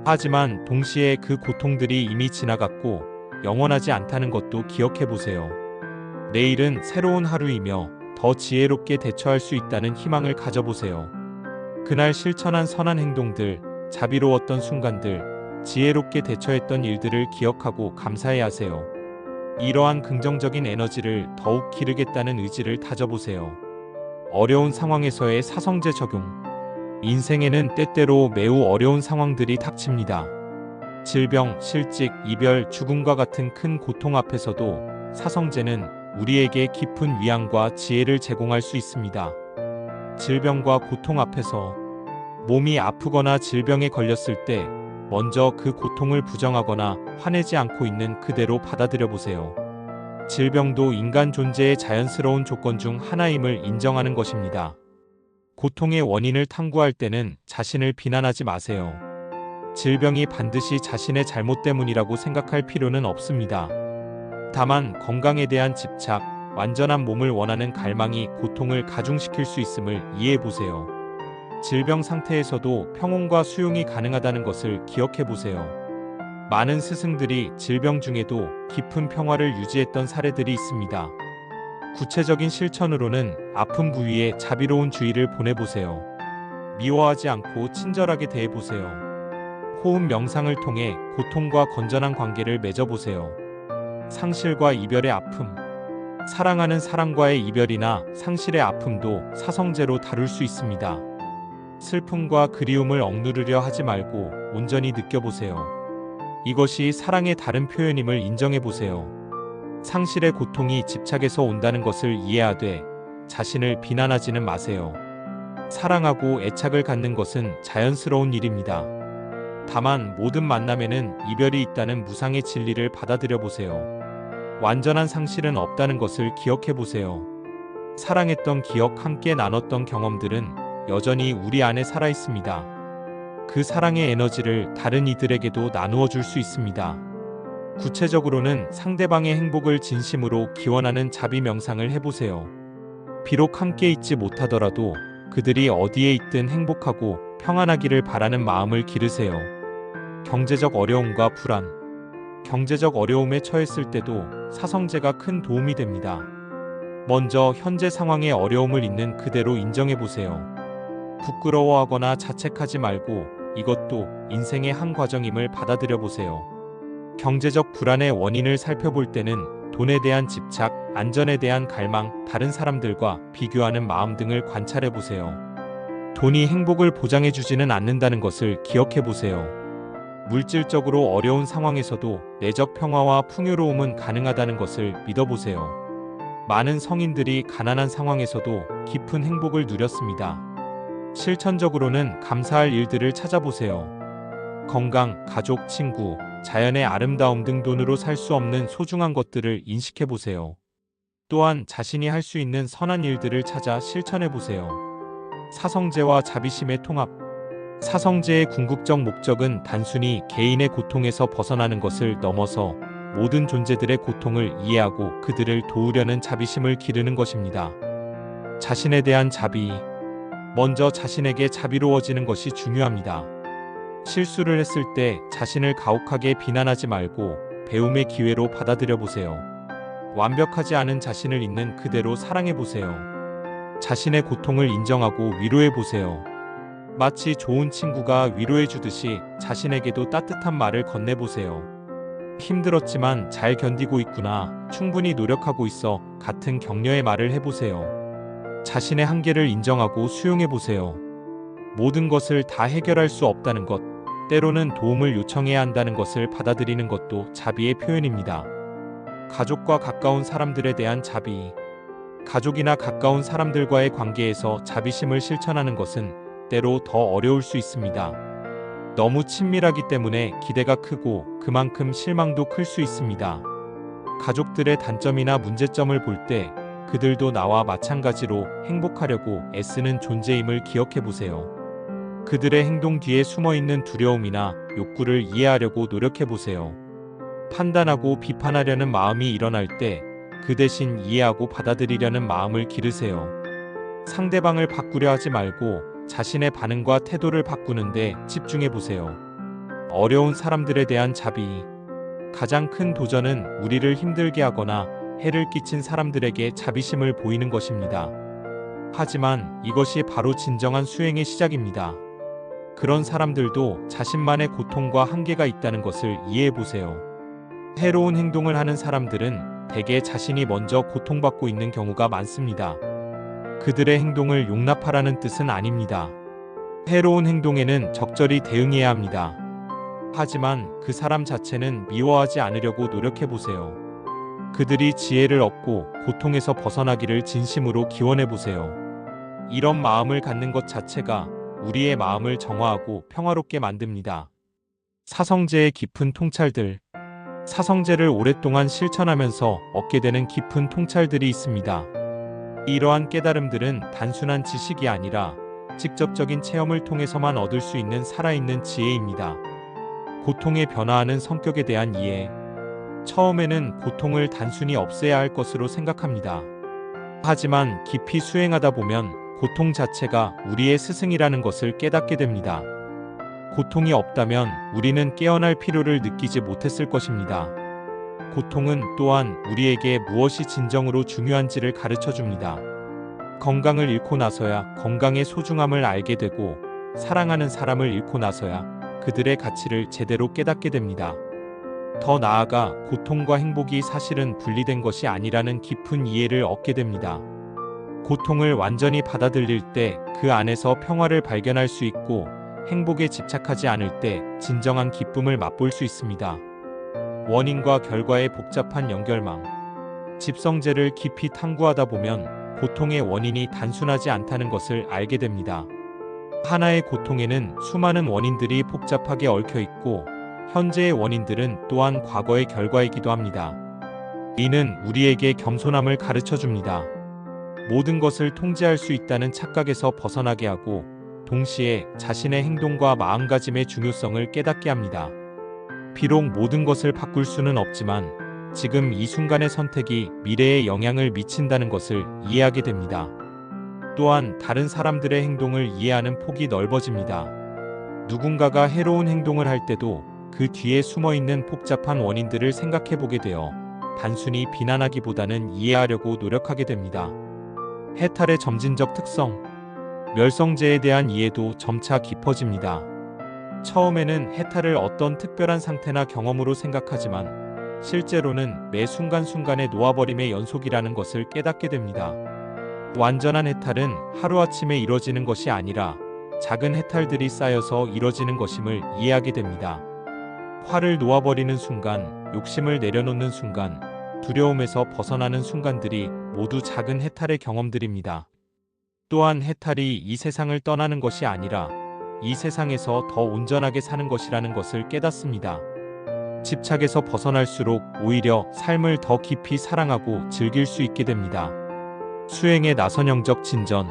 하지만 동시에 그 고통들이 이미 지나갔고 영원하지 않다는 것도 기억해보세요. 내일은 새로운 하루이며 더 지혜롭게 대처할 수 있다는 희망을 가져보세요. 그날 실천한 선한 행동들, 자비로웠던 순간들, 지혜롭게 대처했던 일들을 기억하고 감사해야 하세요. 이러한 긍정적인 에너지를 더욱 기르겠다는 의지를 다져보세요. 어려운 상황에서의 사성제 적용. 인생에는 때때로 매우 어려운 상황들이 닥칩니다. 질병, 실직, 이별, 죽음과 같은 큰 고통 앞에서도 사성제는 우리에게 깊은 위안과 지혜를 제공할 수 있습니다. 질병과 고통 앞에서 몸이 아프거나 질병에 걸렸을 때 먼저 그 고통을 부정하거나 화내지 않고 있는 그대로 받아들여 보세요. 질병도 인간 존재의 자연스러운 조건 중 하나임을 인정하는 것입니다. 고통의 원인을 탐구할 때는 자신을 비난하지 마세요. 질병이 반드시 자신의 잘못 때문이라고 생각할 필요는 없습니다. 다만 건강에 대한 집착, 완전한 몸을 원하는 갈망이 고통을 가중시킬 수 있음을 이해해 보세요. 질병 상태에서도 평온과 수용이 가능하다는 것을 기억해 보세요. 많은 스승들이 질병 중에도 깊은 평화를 유지했던 사례들이 있습니다. 구체적인 실천으로는 아픈 부위에 자비로운 주의를 보내보세요. 미워하지 않고 친절하게 대해보세요. 호흡 명상을 통해 고통과 건전한 관계를 맺어보세요. 상실과 이별의 아픔. 사랑하는 사람과의 이별이나 상실의 아픔도 사성제로 다룰 수 있습니다. 슬픔과 그리움을 억누르려 하지 말고 온전히 느껴보세요. 이것이 사랑의 다른 표현임을 인정해보세요. 상실의 고통이 집착에서 온다는 것을 이해하되 자신을 비난하지는 마세요. 사랑하고 애착을 갖는 것은 자연스러운 일입니다. 다만 모든 만남에는 이별이 있다는 무상의 진리를 받아들여 보세요. 완전한 상실은 없다는 것을 기억해 보세요. 사랑했던 기억, 함께 나눴던 경험들은 여전히 우리 안에 살아 있습니다. 그 사랑의 에너지를 다른 이들에게도 나누어 줄 수 있습니다. 구체적으로는 상대방의 행복을 진심으로 기원하는 자비 명상을 해보세요. 비록 함께 있지 못하더라도 그들이 어디에 있든 행복하고 평안하기를 바라는 마음을 기르세요. 경제적 어려움과 불안. 경제적 어려움에 처했을 때도 사성제가 큰 도움이 됩니다. 먼저 현재 상황의 어려움을 있는 그대로 인정해보세요. 부끄러워하거나 자책하지 말고 이것도 인생의 한 과정임을 받아들여보세요. 경제적 불안의 원인을 살펴볼 때는 돈에 대한 집착, 안전에 대한 갈망, 다른 사람들과 비교하는 마음 등을 관찰해보세요. 돈이 행복을 보장해주지는 않는다는 것을 기억해보세요. 물질적으로 어려운 상황에서도 내적 평화와 풍요로움은 가능하다는 것을 믿어보세요. 많은 성인들이 가난한 상황에서도 깊은 행복을 누렸습니다. 실천적으로는 감사할 일들을 찾아보세요. 건강, 가족, 친구, 자연의 아름다움 등 돈으로 살 수 없는 소중한 것들을 인식해보세요. 또한 자신이 할 수 있는 선한 일들을 찾아 실천해보세요. 사성제와 자비심의 통합. 사성제의 궁극적 목적은 단순히 개인의 고통에서 벗어나는 것을 넘어서 모든 존재들의 고통을 이해하고 그들을 도우려는 자비심을 기르는 것입니다. 자신에 대한 자비. 먼저 자신에게 자비로워지는 것이 중요합니다. 실수를 했을 때 자신을 가혹하게 비난하지 말고 배움의 기회로 받아들여 보세요. 완벽하지 않은 자신을 있는 그대로 사랑해 보세요. 자신의 고통을 인정하고 위로해 보세요. 마치 좋은 친구가 위로해 주듯이 자신에게도 따뜻한 말을 건네보세요. 힘들었지만 잘 견디고 있구나, 충분히 노력하고 있어 같은 격려의 말을 해보세요. 자신의 한계를 인정하고 수용해보세요. 모든 것을 다 해결할 수 없다는 것, 때로는 도움을 요청해야 한다는 것을 받아들이는 것도 자비의 표현입니다. 가족과 가까운 사람들에 대한 자비. 가족이나 가까운 사람들과의 관계에서 자비심을 실천하는 것은 때로 더 어려울 수 있습니다. 너무 친밀하기 때문에 기대가 크고 그만큼 실망도 클 수 있습니다. 가족들의 단점이나 문제점을 볼 때 그들도 나와 마찬가지로 행복하려고 애쓰는 존재임을 기억해 보세요. 그들의 행동 뒤에 숨어있는 두려움이나 욕구를 이해하려고 노력해 보세요. 판단하고 비판하려는 마음이 일어날 때 그 대신 이해하고 받아들이려는 마음을 기르세요. 상대방을 바꾸려 하지 말고 자신의 반응과 태도를 바꾸는데 집중해 보세요. 어려운 사람들에 대한 자비. 가장 큰 도전은 우리를 힘들게 하거나 해를 끼친 사람들에게 자비심을 보이는 것입니다. 하지만 이것이 바로 진정한 수행의 시작입니다. 그런 사람들도 자신만의 고통과 한계가 있다는 것을 이해해 보세요. 해로운 행동을 하는 사람들은 대개 자신이 먼저 고통받고 있는 경우가 많습니다. 그들의 행동을 용납하라는 뜻은 아닙니다. 해로운 행동에는 적절히 대응해야 합니다. 하지만 그 사람 자체는 미워하지 않으려고 노력해 보세요. 그들이 지혜를 얻고 고통에서 벗어나기를 진심으로 기원해 보세요. 이런 마음을 갖는 것 자체가 우리의 마음을 정화하고 평화롭게 만듭니다. 사성제의 깊은 통찰들. 사성제를 오랫동안 실천하면서 얻게 되는 깊은 통찰들이 있습니다. 이러한 깨달음들은 단순한 지식이 아니라 직접적인 체험을 통해서만 얻을 수 있는 살아있는 지혜입니다. 고통의 변화하는 성격에 대한 이해. 처음에는 고통을 단순히 없애야 할 것으로 생각합니다. 하지만 깊이 수행하다 보면 고통 자체가 우리의 스승이라는 것을 깨닫게 됩니다. 고통이 없다면 우리는 깨어날 필요를 느끼지 못했을 것입니다. 고통은 또한 우리에게 무엇이 진정으로 중요한지를 가르쳐 줍니다. 건강을 잃고 나서야 건강의 소중함을 알게 되고, 사랑하는 사람을 잃고 나서야 그들의 가치를 제대로 깨닫게 됩니다. 더 나아가 고통과 행복이 사실은 분리된 것이 아니라는 깊은 이해를 얻게 됩니다. 고통을 완전히 받아들일 때 그 안에서 평화를 발견할 수 있고, 행복에 집착하지 않을 때 진정한 기쁨을 맛볼 수 있습니다. 원인과 결과의 복잡한 연결망. 집성제를 깊이 탐구하다 보면 고통의 원인이 단순하지 않다는 것을 알게 됩니다. 하나의 고통에는 수많은 원인들이 복잡하게 얽혀 있고, 현재의 원인들은 또한 과거의 결과이기도 합니다. 이는 우리에게 겸손함을 가르쳐 줍니다. 모든 것을 통제할 수 있다는 착각에서 벗어나게 하고, 동시에 자신의 행동과 마음가짐의 중요성을 깨닫게 합니다. 비록 모든 것을 바꿀 수는 없지만 지금 이 순간의 선택이 미래에 영향을 미친다는 것을 이해하게 됩니다. 또한 다른 사람들의 행동을 이해하는 폭이 넓어집니다. 누군가가 해로운 행동을 할 때도 그 뒤에 숨어있는 복잡한 원인들을 생각해 보게 되어 단순히 비난하기보다는 이해하려고 노력하게 됩니다. 해탈의 점진적 특성. 멸성제에 대한 이해도 점차 깊어집니다. 처음에는 해탈을 어떤 특별한 상태나 경험으로 생각하지만 실제로는 매 순간순간의 놓아버림의 연속이라는 것을 깨닫게 됩니다. 완전한 해탈은 하루아침에 이뤄지는 것이 아니라 작은 해탈들이 쌓여서 이뤄지는 것임을 이해하게 됩니다. 화를 놓아버리는 순간, 욕심을 내려놓는 순간, 두려움에서 벗어나는 순간들이 모두 작은 해탈의 경험들입니다. 또한 해탈이 이 세상을 떠나는 것이 아니라 이 세상에서 더 온전하게 사는 것이라는 것을 깨닫습니다. 집착에서 벗어날수록 오히려 삶을 더 깊이 사랑하고 즐길 수 있게 됩니다. 수행의 나선형적 진전.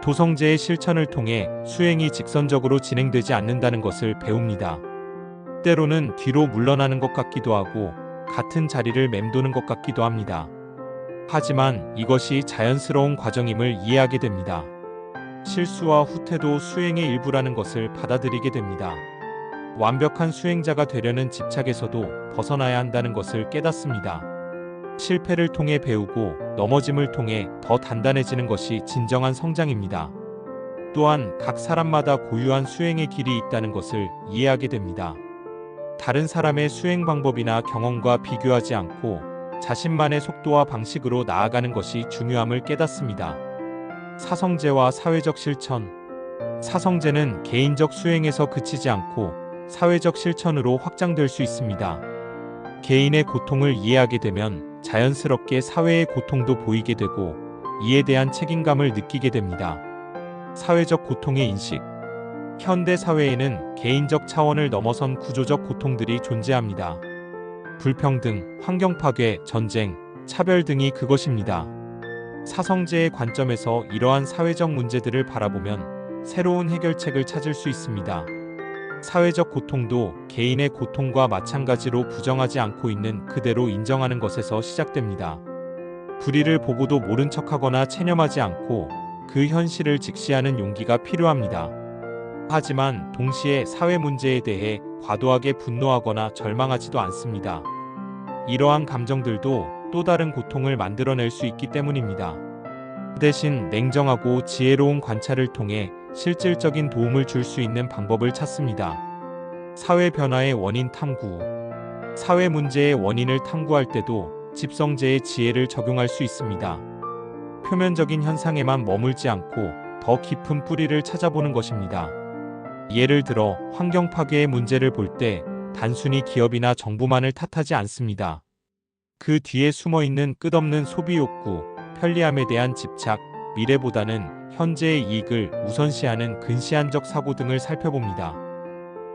도성제의 실천을 통해 수행이 직선적으로 진행되지 않는다는 것을 배웁니다. 때로는 뒤로 물러나는 것 같기도 하고 같은 자리를 맴도는 것 같기도 합니다. 하지만 이것이 자연스러운 과정임을 이해하게 됩니다. 실수와 후퇴도 수행의 일부라는 것을 받아들이게 됩니다. 완벽한 수행자가 되려는 집착에서도 벗어나야 한다는 것을 깨닫습니다. 실패를 통해 배우고 넘어짐을 통해 더 단단해지는 것이 진정한 성장입니다. 또한 각 사람마다 고유한 수행의 길이 있다는 것을 이해하게 됩니다. 다른 사람의 수행 방법이나 경험과 비교하지 않고 자신만의 속도와 방식으로 나아가는 것이 중요함을 깨닫습니다. 사성제와 사회적 실천. 사성제는 개인적 수행에서 그치지 않고 사회적 실천으로 확장될 수 있습니다. 개인의 고통을 이해하게 되면 자연스럽게 사회의 고통도 보이게 되고 이에 대한 책임감을 느끼게 됩니다. 사회적 고통의 인식. 현대 사회에는 개인적 차원을 넘어선 구조적 고통들이 존재합니다. 불평등, 환경 파괴, 전쟁, 차별 등이 그것입니다. 사성제의 관점에서 이러한 사회적 문제들을 바라보면 새로운 해결책을 찾을 수 있습니다. 사회적 고통도 개인의 고통과 마찬가지로 부정하지 않고 있는 그대로 인정하는 것에서 시작됩니다. 불의를 보고도 모른 척하거나 체념하지 않고 그 현실을 직시하는 용기가 필요합니다. 하지만 동시에 사회 문제에 대해 과도하게 분노하거나 절망하지도 않습니다. 이러한 감정들도 또 다른 고통을 만들어낼 수 있기 때문입니다. 대신 냉정하고 지혜로운 관찰을 통해 실질적인 도움을 줄 수 있는 방법을 찾습니다. 사회 변화의 원인 탐구. 사회 문제의 원인을 탐구할 때도 집성제의 지혜를 적용할 수 있습니다. 표면적인 현상에만 머물지 않고 더 깊은 뿌리를 찾아보는 것입니다. 예를 들어 환경 파괴의 문제를 볼 때 단순히 기업이나 정부만을 탓하지 않습니다. 그 뒤에 숨어있는 끝없는 소비 욕구, 편리함에 대한 집착, 미래보다는 현재의 이익을 우선시하는 근시안적 사고 등을 살펴봅니다.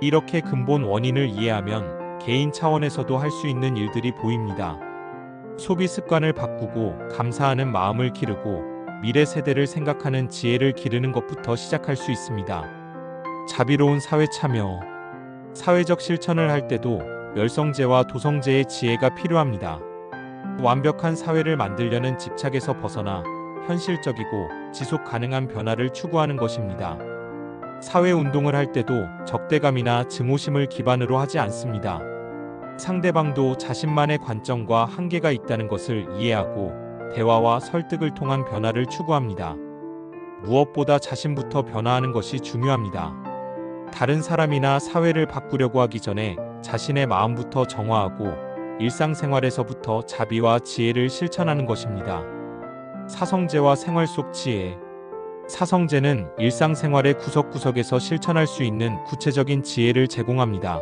이렇게 근본 원인을 이해하면 개인 차원에서도 할 수 있는 일들이 보입니다. 소비 습관을 바꾸고 감사하는 마음을 기르고 미래 세대를 생각하는 지혜를 기르는 것부터 시작할 수 있습니다. 자비로운 사회 참여. 사회적 실천을 할 때도 열성제와 도성제의 지혜가 필요합니다. 완벽한 사회를 만들려는 집착에서 벗어나 현실적이고 지속 가능한 변화를 추구하는 것입니다. 사회운동을 할 때도 적대감이나 증오심을 기반으로 하지 않습니다. 상대방도 자신만의 관점과 한계가 있다는 것을 이해하고 대화와 설득을 통한 변화를 추구합니다. 무엇보다 자신부터 변화하는 것이 중요합니다. 다른 사람이나 사회를 바꾸려고 하기 전에 자신의 마음부터 정화하고 일상생활에서부터 자비와 지혜를 실천하는 것입니다. 사성제와 생활 속 지혜. 사성제는 일상생활의 구석구석에서 실천할 수 있는 구체적인 지혜를 제공합니다.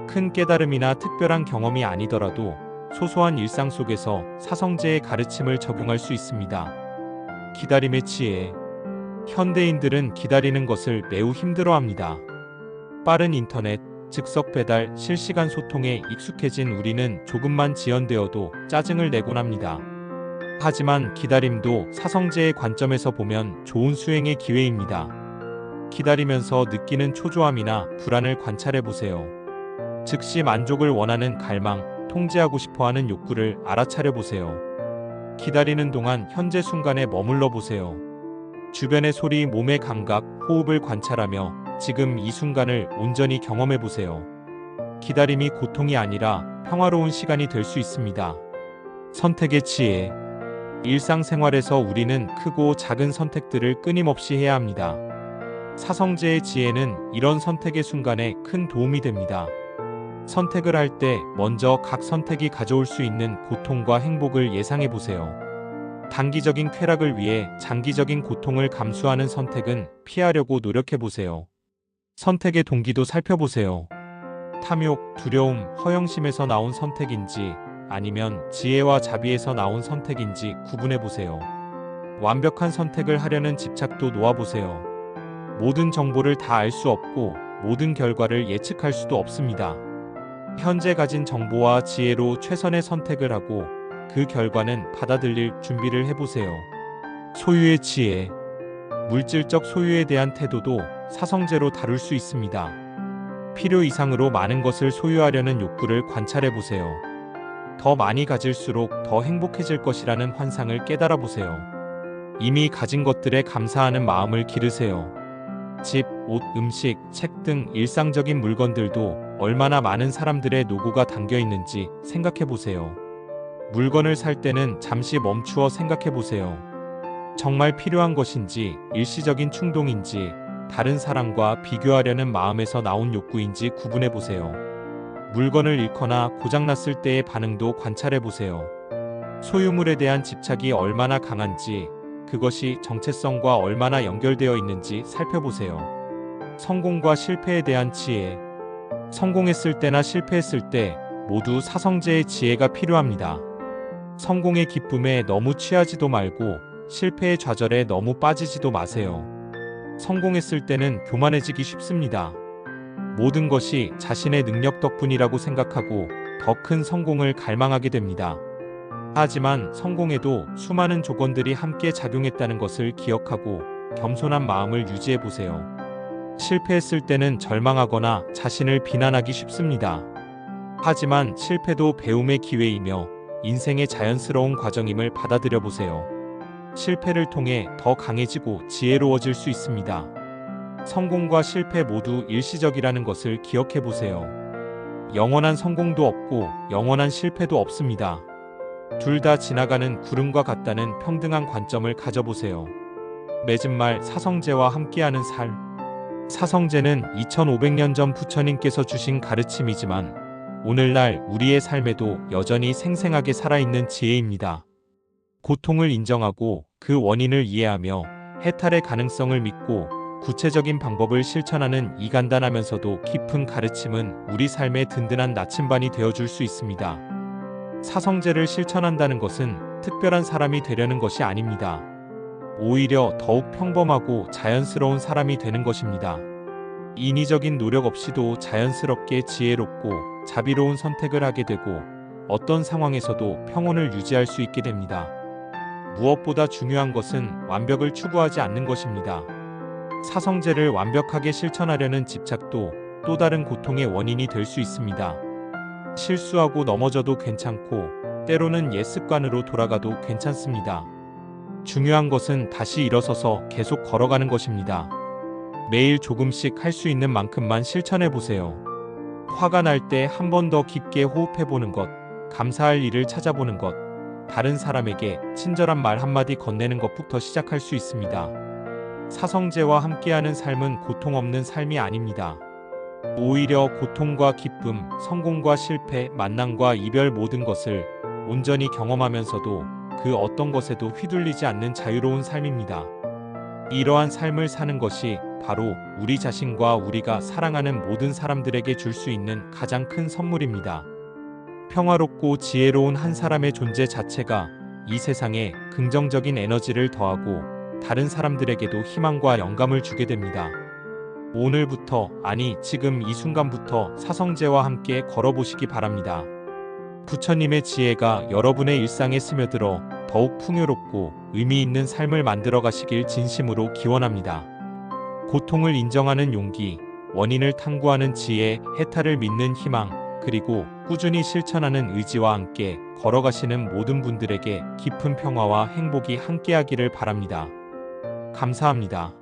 큰 깨달음이나 특별한 경험이 아니더라도 소소한 일상 속에서 사성제의 가르침을 적용할 수 있습니다. 기다림의 지혜. 현대인들은 기다리는 것을 매우 힘들어합니다. 빠른 인터넷, 즉석 배달, 실시간 소통에 익숙해진 우리는 조금만 지연되어도 짜증을 내곤 합니다. 하지만 기다림도 사성제의 관점에서 보면 좋은 수행의 기회입니다. 기다리면서 느끼는 초조함이나 불안을 관찰해 보세요. 즉시 만족을 원하는 갈망, 통제하고 싶어하는 욕구를 알아차려 보세요. 기다리는 동안 현재 순간에 머물러 보세요. 주변의 소리, 몸의 감각, 호흡을 관찰하며 지금 이 순간을 온전히 경험해 보세요. 기다림이 고통이 아니라 평화로운 시간이 될 수 있습니다. 선택의 지혜. 일상생활에서 우리는 크고 작은 선택들을 끊임없이 해야 합니다. 사성제의 지혜는 이런 선택의 순간에 큰 도움이 됩니다. 선택을 할 때 먼저 각 선택이 가져올 수 있는 고통과 행복을 예상해 보세요. 단기적인 쾌락을 위해 장기적인 고통을 감수하는 선택은 피하려고 노력해 보세요. 선택의 동기도 살펴보세요. 탐욕, 두려움, 허영심에서 나온 선택인지 아니면 지혜와 자비에서 나온 선택인지 구분해 보세요. 완벽한 선택을 하려는 집착도 놓아보세요. 모든 정보를 다 알 수 없고 모든 결과를 예측할 수도 없습니다. 현재 가진 정보와 지혜로 최선의 선택을 하고 그 결과는 받아들일 준비를 해보세요. 소유의 지혜. 물질적 소유에 대한 태도도 사성제로 다룰 수 있습니다. 필요 이상으로 많은 것을 소유하려는 욕구를 관찰해 보세요. 더 많이 가질수록 더 행복해질 것이라는 환상을 깨달아 보세요. 이미 가진 것들에 감사하는 마음을 기르세요. 집, 옷, 음식, 책 등 일상적인 물건들도 얼마나 많은 사람들의 노고가 담겨 있는지 생각해 보세요. 물건을 살 때는 잠시 멈추어 생각해 보세요. 정말 필요한 것인지, 일시적인 충동인지, 다른 사람과 비교하려는 마음에서 나온 욕구인지 구분해 보세요. 물건을 잃거나 고장났을 때의 반응도 관찰해 보세요. 소유물에 대한 집착이 얼마나 강한지, 그것이 정체성과 얼마나 연결되어 있는지 살펴보세요. 성공과 실패에 대한 지혜. 성공했을 때나 실패했을 때 모두 사성제의 지혜가 필요합니다. 성공의 기쁨에 너무 취하지도 말고 실패의 좌절에 너무 빠지지도 마세요. 성공했을 때는 교만해지기 쉽습니다. 모든 것이 자신의 능력 덕분이라고 생각하고 더 큰 성공을 갈망하게 됩니다. 하지만 성공에도 수많은 조건들이 함께 작용했다는 것을 기억하고 겸손한 마음을 유지해 보세요. 실패했을 때는 절망하거나 자신을 비난하기 쉽습니다. 하지만 실패도 배움의 기회이며 인생의 자연스러운 과정임을 받아들여 보세요. 실패를 통해 더 강해지고 지혜로워질 수 있습니다. 성공과 실패 모두 일시적이라는 것을 기억해 보세요. 영원한 성공도 없고 영원한 실패도 없습니다. 둘 다 지나가는 구름과 같다는 평등한 관점을 가져보세요. 맺은 말 사성제와 함께하는 삶. 사성제는 2500년 전 부처님께서 주신 가르침이지만 오늘날 우리의 삶에도 여전히 생생하게 살아있는 지혜입니다. 고통을 인정하고 그 원인을 이해하며 해탈의 가능성을 믿고 구체적인 방법을 실천하는 이 간단하면서도 깊은 가르침은 우리 삶의 든든한 나침반이 되어줄 수 있습니다. 사성제를 실천한다는 것은 특별한 사람이 되려는 것이 아닙니다. 오히려 더욱 평범하고 자연스러운 사람이 되는 것입니다. 인위적인 노력 없이도 자연스럽게 지혜롭고 자비로운 선택을 하게 되고 어떤 상황에서도 평온을 유지할 수 있게 됩니다. 무엇보다 중요한 것은 완벽을 추구하지 않는 것입니다. 사성제를 완벽하게 실천하려는 집착도 또 다른 고통의 원인이 될 수 있습니다. 실수하고 넘어져도 괜찮고 때로는 옛 습관으로 돌아가도 괜찮습니다. 중요한 것은 다시 일어서서 계속 걸어가는 것입니다. 매일 조금씩 할 수 있는 만큼만 실천해 보세요. 화가 날 때 한 번 더 깊게 호흡해 보는 것, 감사할 일을 찾아보는 것, 다른 사람에게 친절한 말 한마디 건네는 것부터 시작할 수 있습니다. 사성제와 함께하는 삶은 고통 없는 삶이 아닙니다. 오히려 고통과 기쁨, 성공과 실패, 만남과 이별 모든 것을 온전히 경험하면서도 그 어떤 것에도 휘둘리지 않는 자유로운 삶입니다. 이러한 삶을 사는 것이 바로 우리 자신과 우리가 사랑하는 모든 사람들에게 줄 수 있는 가장 큰 선물입니다. 평화롭고 지혜로운 한 사람의 존재 자체가 이 세상에 긍정적인 에너지를 더하고 다른 사람들에게도 희망과 영감을 주게 됩니다. 오늘부터, 아니 지금 이 순간부터 사성제와 함께 걸어보시기 바랍니다. 부처님의 지혜가 여러분의 일상에 스며들어 더욱 풍요롭고 의미 있는 삶을 만들어 가시길 진심으로 기원합니다. 고통을 인정하는 용기, 원인을 탐구하는 지혜, 해탈을 믿는 희망, 그리고 꾸준히 실천하는 의지와 함께 걸어가시는 모든 분들에게 깊은 평화와 행복이 함께하기를 바랍니다. 감사합니다.